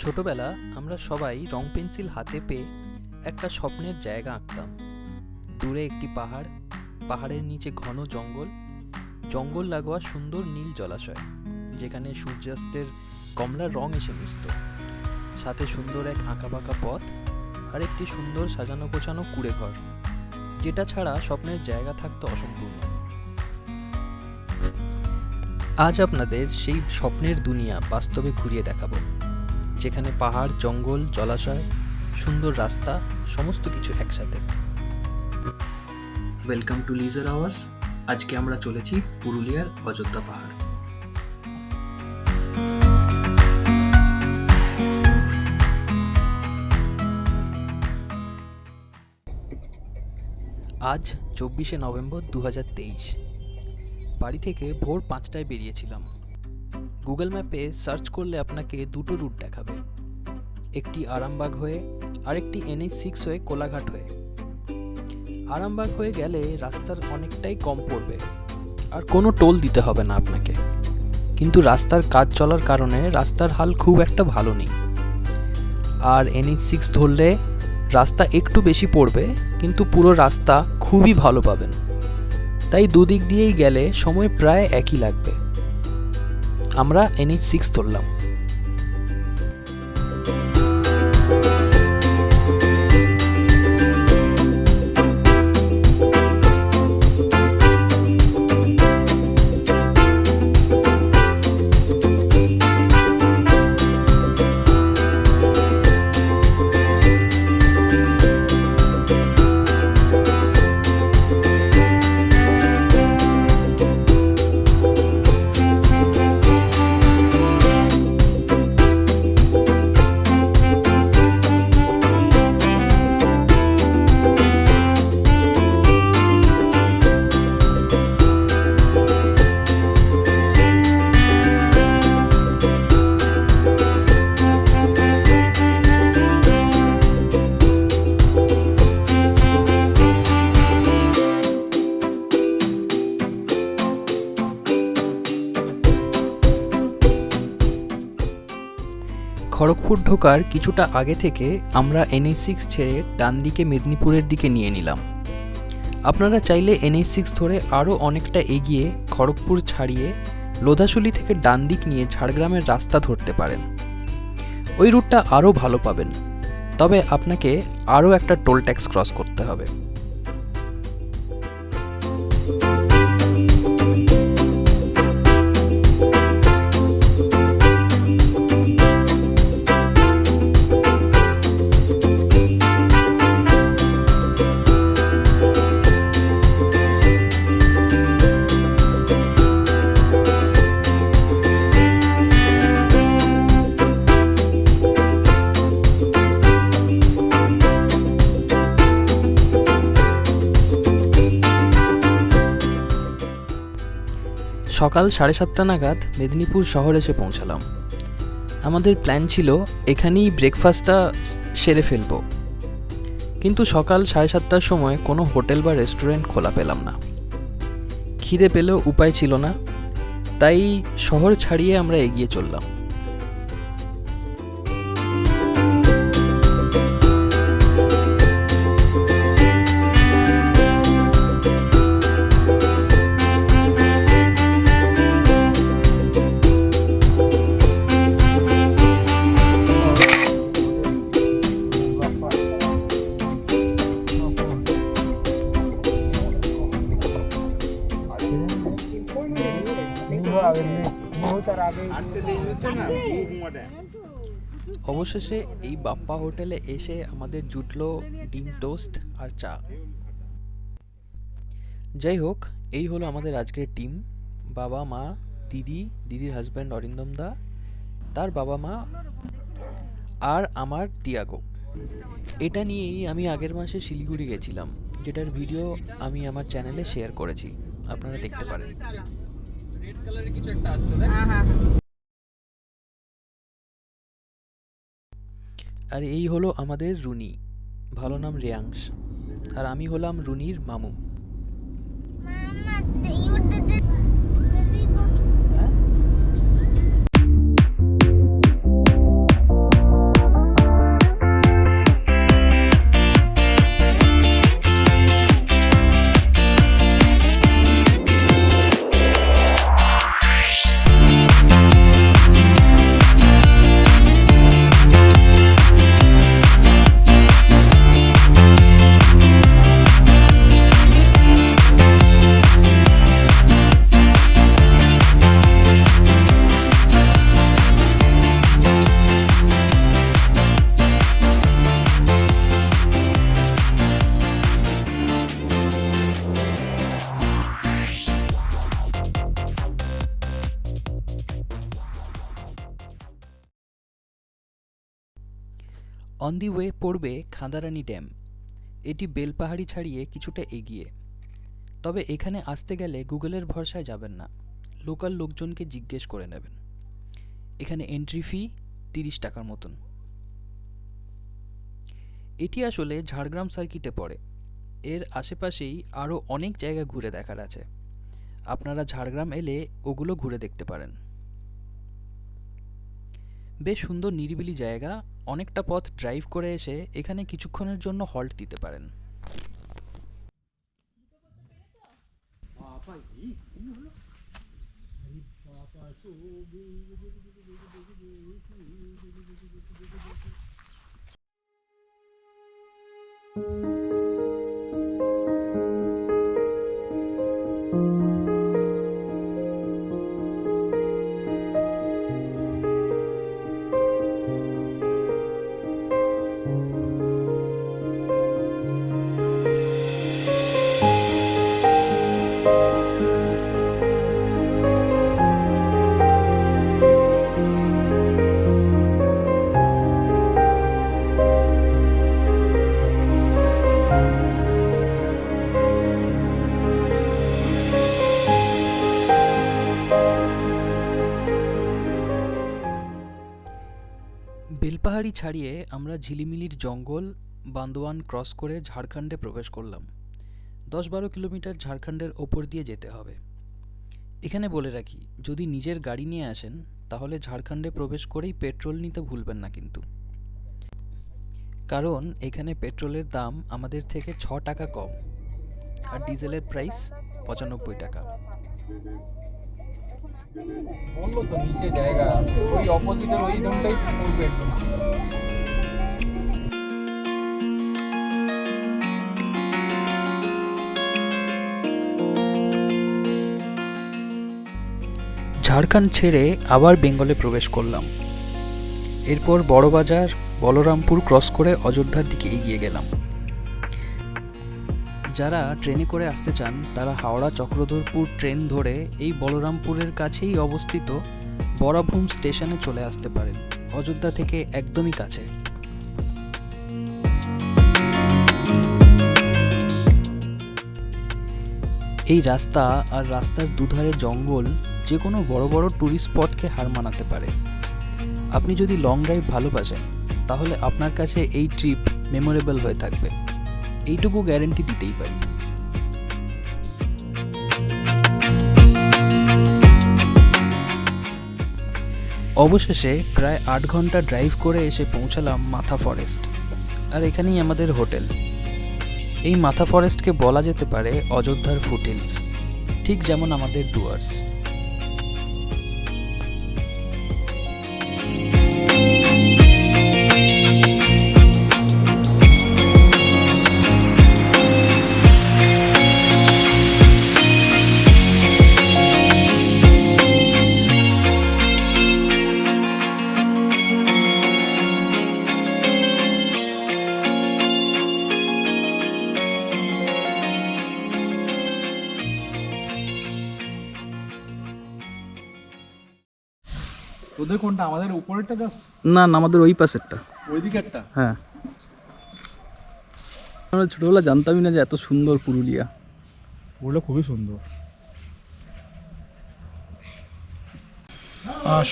ছোটবেলা আমরা সবাই রং পেন্সিল হাতে পেয়ে একটা স্বপ্নের জায়গা আঁকতাম। দূরে একটি পাহাড়, পাহাড়ের নিচে ঘন জঙ্গল, জঙ্গল লাগোয়া সুন্দর নীল জলাশয় যেখানে সূর্যাস্তের কমলা রং এসে মিশত, সাথে সুন্দর এক আঁকাবাঁকা পথ আর একটি সুন্দর সাজানো গোছানো কুঁড়ে ঘর, যেটা ছাড়া স্বপ্নের জায়গা থাকতো অসম্পূর্ণ। আজ আপনাদের সেই স্বপ্নের দুনিয়া বাস্তবে ঘুরিয়ে দেখাবো, যেখানে পাহাড়, জঙ্গল, জলাশয়, সুন্দর রাস্তা, সমস্ত কিছু একসাথে। Welcome to leisure hours. আজকে আমরা চলেছি পুরুলিয়ার অযোধ্যা পাহাড়। আজ 24শে নভেম্বর 2023। বাড়ি থেকে ভোর 5টায় বেরিয়েছিলাম। গুগল ম্যাপে সার্চ করলে আপনাকে দুটো রুট দেখাবে, একটি আরামবাগ হয়ে আর একটি NH6 হয়ে কোলাঘাট হয়ে। আরামবাগ হয়ে গেলে রাস্তার অনেকটাই কম পড়বে আর কোনো টোল দিতে হবে না আপনাকে, কিন্তু রাস্তার কাজ চলার কারণে রাস্তার হাল খুব একটা ভালো নেই। আর NH6 ধরলে রাস্তা একটু বেশি পড়বে, কিন্তু পুরো রাস্তা খুবই ভালো পাবেন। তাই দুদিক দিয়েই গেলে সময় প্রায় একই লাগবে। আমরা NH6 ধরলাম। খড়গপুর ঢোকার কিছুটা আগে থেকে আমরা NH6 ছেড়ে ডান দিকে মেদিনীপুরের দিকে নিয়ে নিলাম। আপনারা চাইলে NH6 ধরে আরও অনেকটা এগিয়ে খড়গপুর ছাড়িয়ে লোধাশুলি থেকে ডান দিক নিয়ে ঝাড়গ্রামের রাস্তা ধরতে পারেন। ওই রুটটা আরও ভালো পাবেন, তবে আপনাকে আরও একটা টোল ট্যাক্স ক্রস করতে হবে। সকাল 7:30 নাগাদ মেদিনীপুর শহর এসে পৌঁছালাম। আমাদের প্ল্যান ছিল এখানেই ব্রেকফাস্টটা সেরে ফেলবো, কিন্তু সকাল 7:30টার সময় কোনো হোটেল বা রেস্টুরেন্ট খোলা পেলাম না। খিদে পেলেও উপায় ছিল না, তাই শহর ছাড়িয়ে আমরা এগিয়ে চললাম। অবশেষে এই বাপ্পা হোটেলে এসে আমাদের জুটলো ডিম টোস্ট আর চা। যাই হোক, এই হলো আমাদের আজকের টিম। বাবা, মা, দিদির হাজব্যান্ড অরিন্দম দা, তার বাবা মা আর আমার টিয়াগো। এটা নিয়েই আমি আগের মাসে শিলিগুড়ি গেছিলাম, যেটার ভিডিও আমি আমার চ্যানেলে শেয়ার করেছি, আপনারা দেখতে পারেন। আর এই হলো আমাদের রুনি, ভালো নাম রেয়াংশ, আর আমি হলাম রুনির মামু। অন দি ওয়ে পড়বে খাঁদারানি ড্যাম। এটি বেলপাহাড়ি ছাড়িয়ে কিছুটা এগিয়ে। তবে এখানে আসতে গেলে গুগলের ভরসায় যাবেন না, লোকাল লোকজনকে জিজ্ঞেস করে নেবেন। এখানে এন্ট্রি ফি 30 টাকার মতন। এটি আসলে ঝাড়গ্রাম সার্কিটে পড়ে। এর আশেপাশেই আরও অনেক জায়গা ঘুরে দেখার আছে। আপনারা ঝাড়গ্রাম এলে ওগুলো ঘুরে দেখতে পারেন। বেশ সুন্দর নিরিবিলি জায়গা। অনেকটা পথ ড্রাইভ করে এসে এখানে কিছুক্ষণের জন্য হল্ট দিতে পারেন। বেলপাহাড়ি ছাড়িয়ে আমরা ঝিলিমিলির জঙ্গল বান্দোয়ান ক্রস করে ঝাড়খণ্ডে প্রবেশ করলাম। 10-12 কিলোমিটার ঝাড়খণ্ডের ওপর দিয়ে যেতে হবে। এখানে বলে রাখি, যদি নিজের গাড়ি নিয়ে আসেন তাহলে ঝাড়খণ্ডে প্রবেশ করেই পেট্রোল নিতে ভুলবেন না কিন্তু, কারণ এখানে পেট্রোলের দাম আমাদের থেকে 6 টাকা কম আর ডিজেলের প্রাইস 95 টাকা। বললো তো নিচে জায়গা আছে, ওই অপোজিটের ওই রুমটাই পড়বে একদম। ঝাড়খণ্ড ছেড়ে আবার বেঙ্গলে প্রবেশ করলাম। এরপর বড়বাজার, বলরামপুর ক্রস করে অযোধ্যার দিকে এগিয়ে গেলাম। যারা ট্রেনে করে আসতে চান তারা হাওড়া চক্রধরপুর ট্রেন ধরে এই বলরামপুরের কাছেই অবস্থিত বরাভূম স্টেশনে চলে আসতে পারেন। অযোধ্যা থেকে একদমই কাছে। এই রাস্তা আর রাস্তার দুধারে জঙ্গল যে কোনো বড় বড় ট্যুরিস্ট স্পটকে হার মানাতে পারে। আপনি যদি লং ড্রাইভ ভালোবাসেন তাহলে আপনার কাছে এই ট্রিপ মেমোরেবল হয়ে থাকবে, এইটুকু গ্যারেন্টি দিতেই পারি। অবশেষে প্রায় 8 ঘন্টা ড্রাইভ করে এসে পৌঁছালাম মাথা ফরেস্ট, আর এখানেই আমাদের হোটেল। এই মাথা ফরেস্টকে বলা যেতে পারে অযোধ্যার ফুটহিলস, ঠিক যেমন আমাদের ডুয়ার্স। তোদের কোনটা, আমাদের উপরেরটা জাস্ট? না না, আমাদের ওই পাশেরটা। ওই দিকেরটা? হ্যাঁ, আমরা ছোটবেলা জানতামই না যে এত সুন্দর পুরুলিয়া। ওগুলো খুবই সুন্দর।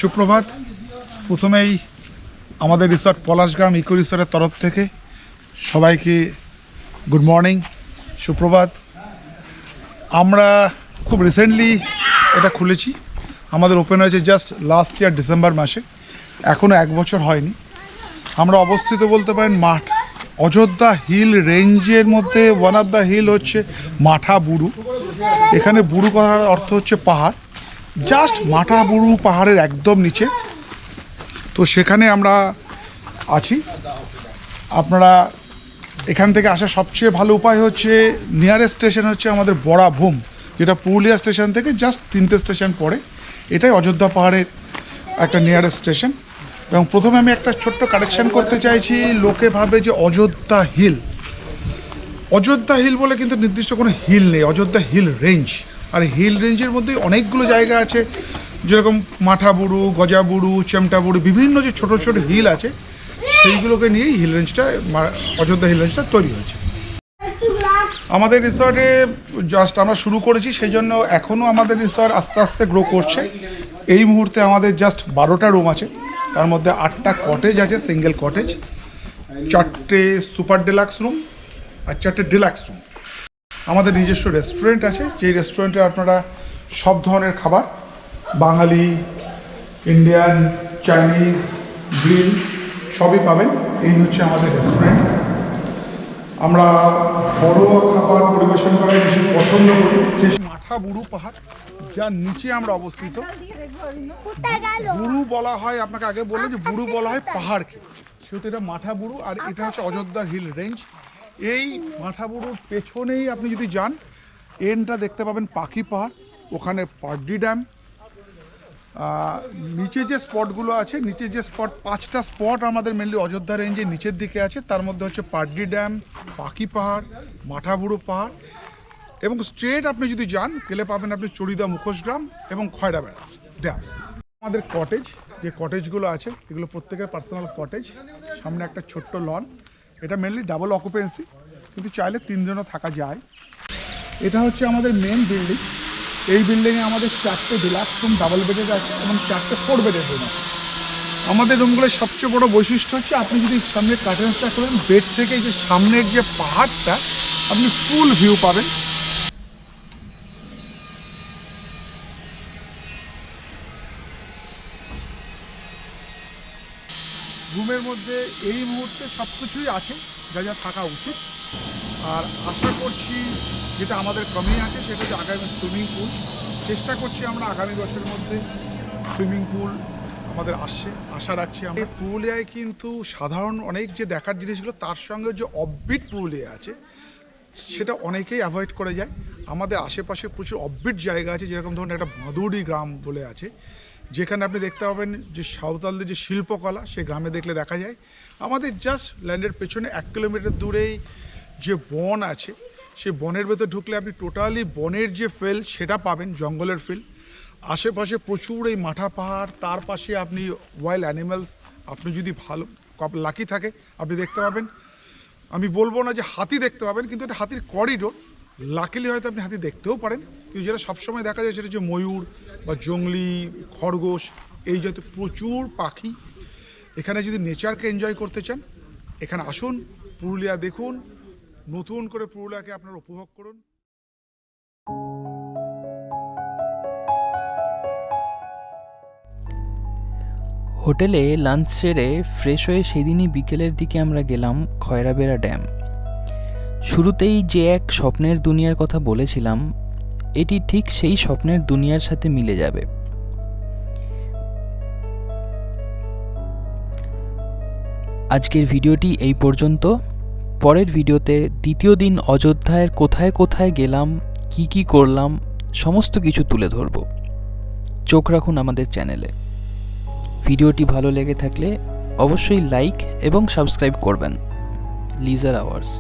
সুপ্রভাত। প্রথমেই আমাদের রিসর্ট পলাশগ্রাম ইকো রিসর্টের তরফ থেকে সবাইকে গুড মর্নিং, সুপ্রভাত। আমরা খুব রিসেন্টলি এটা খুলেছি, আমাদের ওপেন হয়েছে জাস্ট লাস্ট ইয়ার ডিসেম্বর মাসে, এখনও 1 বছর হয়নি। আমরা অবস্থিত বলতে পারেন অযোধ্যা হিল রেঞ্জের মধ্যে ওয়ান অফ দ্য হিল হচ্ছে মাঠা বুরু। এখানে বুরু কথার অর্থ হচ্ছে পাহাড়, জাস্ট মাঠা বুরু পাহাড়ের একদম নিচে। তো সেখানে আমরা আছি। আপনারা এখান থেকে আসার সবচেয়ে ভালো উপায় হচ্ছে, নিয়ারেস্ট স্টেশন হচ্ছে আমাদের বরাভূম, যেটা পুরুলিয়া স্টেশন থেকে জাস্ট 3টে স্টেশন পড়ে। এটাই অযোধ্যা পাহাড়ের একটা নিয়ারেস্ট স্টেশন। এবং প্রথমে আমি একটা ছোট্ট কারেকশন করতে চাইছি, লোকে ভাবে যে অযোধ্যা হিল, অযোধ্যা হিল বলে কিন্তু নির্দিষ্ট কোনো হিল নেই, অযোধ্যা হিল রেঞ্জ। আর হিল রেঞ্জের মধ্যে অনেকগুলো জায়গা আছে, যেরকম মাঠাবুরু, গজাবুরু, চেমটাবুরু, বিভিন্ন যে ছোট ছোট হিল আছে সেইগুলোকে নিয়েই হিল রেঞ্জটা অযোধ্যা হিল রেঞ্জটা তৈরি হয়েছে। আমাদের রিসর্টে জাস্ট আমরা শুরু করেছি, সেই জন্য এখনও আমাদের রিসর্ট আস্তে আস্তে গ্রো করছে। এই মুহূর্তে আমাদের জাস্ট 12টা রুম আছে, তার মধ্যে 8টা কটেজ আছে, সিঙ্গেল কটেজ, 4টে সুপার ডিলাক্স রুম আর 4টে ডিলাক্স রুম। আমাদের নিজস্ব রেস্টুরেন্ট আছে, যেই রেস্টুরেন্টে আপনারা সব ধরনের খাবার, বাঙালি, ইন্ডিয়ান, চাইনিজ, গ্রিল সবই পাবেন। এই হচ্ছে আমাদের রেস্টুরেন্ট। আমরা ঘরোয়া খাবার পরিবেশন করার বেশি পছন্দ করি। যে মাঠাবুরু পাহাড়, যার নিচে আমরা অবস্থিত, বুরু বলা হয়, আপনাকে আগে বললাম যে বুরু বলা হয় পাহাড়কে, সেহেতু এটা মাঠাবুরু। আর এটা হচ্ছে অযোধ্যার হিল রেঞ্জ। এই মাঠাবুরুর পেছনেই আপনি যদি যান, এন্ডটা দেখতে পাবেন পাখি পাহাড়, ওখানে পার্ডি ড্যাম। নিচে যে স্পটগুলো আছে, নিচের যে স্পট 5টা স্পট আমাদের মেনলি অযোধ্যা রেঞ্জের নিচের দিকে আছে, তার মধ্যে হচ্ছে পার্ডি ড্যাম, পাখি পাহাড়, মাঠাবুরু পাহাড়, এবং স্ট্রেট আপনি যদি যান গেলে পাবেন আপনি চড়িদা মুখোশগ্রাম এবং খয়রাবেড়া ড্যাম। আমাদের কটেজ, যে কটেজগুলো আছে এগুলো প্রত্যেকের পার্সোনাল কটেজ। সামনে একটা ছোট্ট লন, এটা মেনলি ডাবল অকুপেন্সি, কিন্তু চাইলে 3 জনও থাকা যায়। এটা হচ্ছে আমাদের মেন বিল্ডিং। এই বিল্ডিংয়ে আমাদের 4টে ডিলাক্স রুম ডাবল বেডের আছে এবং 4টে 4 বেডের রুম আছে। আমাদের রুমগুলোর সবচেয়ে বড় বৈশিষ্ট্য হচ্ছে আপনি যদি সামনে কার্টেন্সটা করেন, বেড থেকে যে সামনের যে পাহাড়টা আপনি ফুল ভিউ পাবেন। রুমের মধ্যে এই মুহূর্তে সব কিছুই আছে যা যা থাকা উচিত। আর আশা করছি যেটা আমাদের কমই আছে সেটা হচ্ছে আগামী সুইমিং পুল। চেষ্টা করছি আমরা আগামী বছরের মধ্যে সুইমিং পুল আমাদের আশা রাখছি আমরা। পুরুলিয়ায় কিন্তু সাধারণ অনেক যে দেখার জিনিসগুলো, তার সঙ্গে যে অফবিট পুরুলিয়া আছে সেটা অনেকেই অ্যাভয়েড করে যায়। আমাদের আশেপাশে প্রচুর অফবিট জায়গা আছে, যেরকম ধরুন একটা ভাদুড়ি গ্রাম বলে আছে, যেখানে আপনি দেখতে পাবেন যে সাঁওতালদের যে শিল্পকলা, সে গ্রামে দেখলে দেখা যায়। আমাদের জাস্ট ল্যান্ডের পেছনে 1 কিলোমিটার দূরেই যে বন আছে, সে বনের ভেতর ঢুকলে আপনি টোটালি বনের যে ফিল সেটা পাবেন, জঙ্গলের ফিল। আশেপাশে প্রচুর এই মাঠা পাহাড়, তার পাশে আপনি ওয়াইল্ড অ্যানিম্যালস, আপনি যদি ভালো লাকি থাকে আপনি দেখতে পাবেন। আমি বলবো না যে হাতি দেখতে পাবেন, কিন্তু এটা হাতির করিডোর, লাকিলি হয়তো আপনি হাতি দেখতেও পারেন। কিন্তু যেটা সবসময় দেখা যায় সেটা হচ্ছে ময়ূর বা জংলি, খরগোশ, এই জাতীয় প্রচুর পাখি। এখানে যদি নেচারকে এনজয় করতে চান, এখানে আসুন, পুরুলিয়া দেখুন, নতুন করে পুরুলিয়াকে আপনারা উপভোগ করুন। হোটেলে লাঞ্চ সেরে ফ্রেশ হয়ে সেদিনই বিকেলের দিকে আমরা গেলাম খয়রাবেড়া ড্যাম। শুরুতেই যে এক স্বপ্নের দুনিয়ার কথা বলেছিলাম, এটি ঠিক সেই স্বপ্নের দুনিয়ার সাথে মিলে যাবে। আজকের ভিডিওটি এই পর্যন্ত। পরের ভিডিওতে দ্বিতীয় দিন অযোধ্যায় কোথায় কোথায় গেলাম, কি কি করলাম, সমস্ত কিছু তুলে ধরব। চোখ রাখুন আমাদের চ্যানেলে। ভিডিওটি ভালো লেগে থাকলে অবশ্যই লাইক এবং সাবস্ক্রাইব করবেন। লিজার আওয়ার্স।